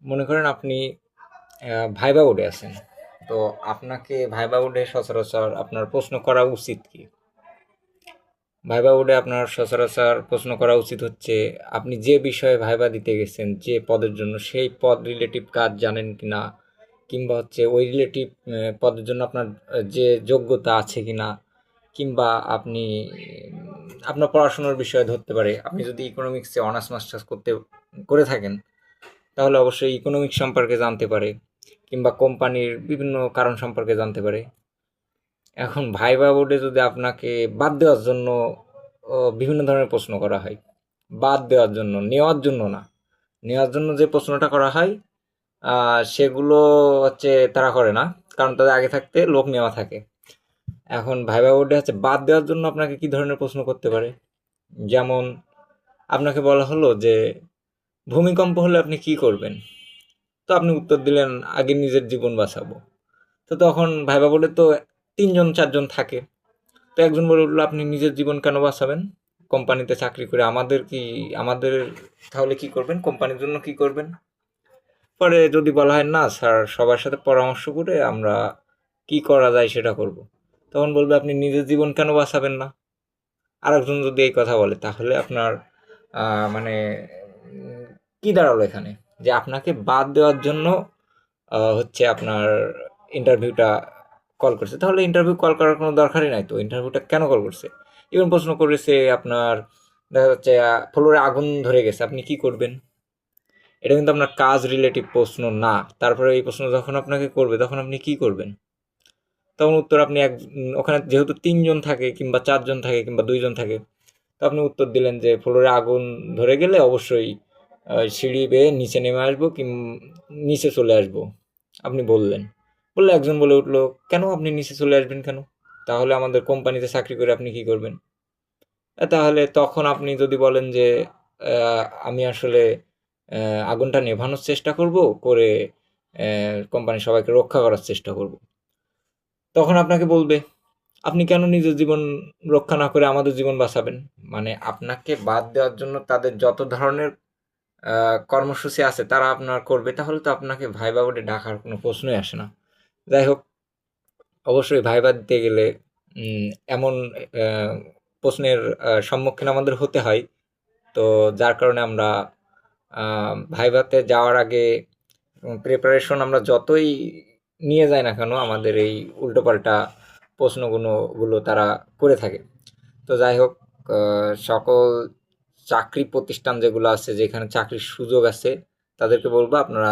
মনে করেন আপনি ভাইবা বোর্ডে আছেন। তো আপনাকে ভাইবা বোর্ডে সচরাচর আপনার প্রশ্ন করা উচিত কি? ভাইবা বোর্ডে আপনার সচরাচর প্রশ্ন করা উচিত হচ্ছে আপনি যে বিষয়ে ভাইবা দিতে গেছেন, যে পদের জন্য সেই পদ রিলেটিভ কাজ জানেন কিনা, কিংবা হচ্ছে ওই রিলেটিভ পদের জন্য আপনার যে যোগ্যতা আছে কিনা, কিংবা আপনি আপনার পড়াশোনার বিষয়ে ধরতে পারে। আপনি যদি ইকোনমিক্সে অনার্স মাস্টার্স করে থাকেন, তাহলে অবশ্যই ইকোনমিক্স সম্পর্কে জানতে পারে, কিংবা কোম্পানির বিভিন্ন কারণ সম্পর্কে জানতে পারে। এখন ভাইবা বোর্ডে যদি আপনাকে বাদ দেওয়ার জন্য বিভিন্ন ধরনের প্রশ্ন করা হয়, বাদ দেওয়ার জন্য, নেওয়ার জন্য না, নেওয়ার জন্য যে প্রশ্নটা করা হয় সেগুলো হচ্ছে তারা করে না, কারণ তাদের আগে থাকতে লোক নেওয়া থাকে। এখন ভাইবা বোর্ডে হচ্ছে বাদ দেওয়ার জন্য আপনাকে কি ধরনের প্রশ্ন করতে পারে? যেমন আপনাকে বলা হলো যে ভূমিকম্প হলে আপনি কি করবেন? তো আপনি উত্তর দিলেন আগে নিজের জীবন বাঁচাবো। তো তখন ভাইবা বোর্ডে তো ৩ জন ৪ জন থাকে। তো একজন বলে উঠলো, আপনি নিজের জীবন কেন বাঁচাবেন? কোম্পানিতে চাকরি করে আমাদের তাহলে কি করবেন? কোম্পানির জন্য কি করবেন? পরে যদি বলা হয় না স্যার, সবার সাথে পরামর্শ করে আমরা কি করা যায় সেটা করব। তখন বলবে আপনি নিজের জীবন কেন বাঁচাবেন না? আরেকজন যদি এই কথা বলে, তাহলে আপনার মানে উম, কি দাঁড়ালো এখানে? যে আপনাকে বাদ দেওয়ার জন্য হচ্ছে আপনার ইন্টারভিউটা কল করছে। তাহলে ইন্টারভিউ কল করার কোনো দরকারই নাই তো। ইন্টারভিউটা কেন কল করছে? ইভেন প্রশ্ন করেছে আপনার, দেখা যাচ্ছে ফ্লোরে আগুন ধরে গেছে, আপনি কি করবেন? এটা কিন্তু আপনার কাজ রিলেটিভ প্রশ্ন না। তারপরে এই প্রশ্ন যখন আপনাকে করবে, তখন আপনি কি করবেন? তখন উত্তর আপনি ওখানে যেহেতু ৩ জন থাকে, কিংবা ৪ জন থাকে, কিংবা ২ জন থাকে, তো আপনি উত্তর দিলেন যে ফ্লোরে আগুন ধরে গেলে অবশ্যই সিঁড়ি বেয়ে নিচে নেমে আসবো, নিচে চলে আসবো। আপনি বললেন, বললে একজন বলে উঠলো, কেন আপনি নিচে চলে আসবেন কেন? তাহলে আমাদের কোম্পানিতে চাকরি করে আপনি কি করবেন? তাহলে তখন আপনি যদি বলেন যে আমি আসলে আগুনটা নেভানোর চেষ্টা করব, করে কোম্পানির সবাইকে রক্ষা করার চেষ্টা করব। তখন আপনাকে বলবে, আপনি কেন নিজের জীবন রক্ষা না করে আমাদের জীবন বাঁচাবেন? মানে আপনাকে বাদ দেওয়ার জন্য তাদের যত ধরনের কর্মসূচি আছে তারা আপনার করবে। তাহলে তো আপনাকে ভাইবা বোর্ডে ডাকার কোনো প্রশ্নই আসে না। যাই হোক, অবশ্যই ভাইবা দিতে গেলে উম, এমন আহ, প্রশ্নের সম্মুখীন আমাদের হতে হয়। তো যার কারণে আমরা ভাইভাতে যাওয়ার আগে প্রিপারেশন আমরা যতই নিয়ে যাই না কেন, আমাদের এই উল্টোপাল্টা প্রশ্নগুলো তারা করে থাকে। তো যাই হোক, সকল চাকরি প্রতিষ্ঠান যেগুলো আছে, যেখানে চাকরির সুযোগ আছে, তাদেরকে বলবো আপনারা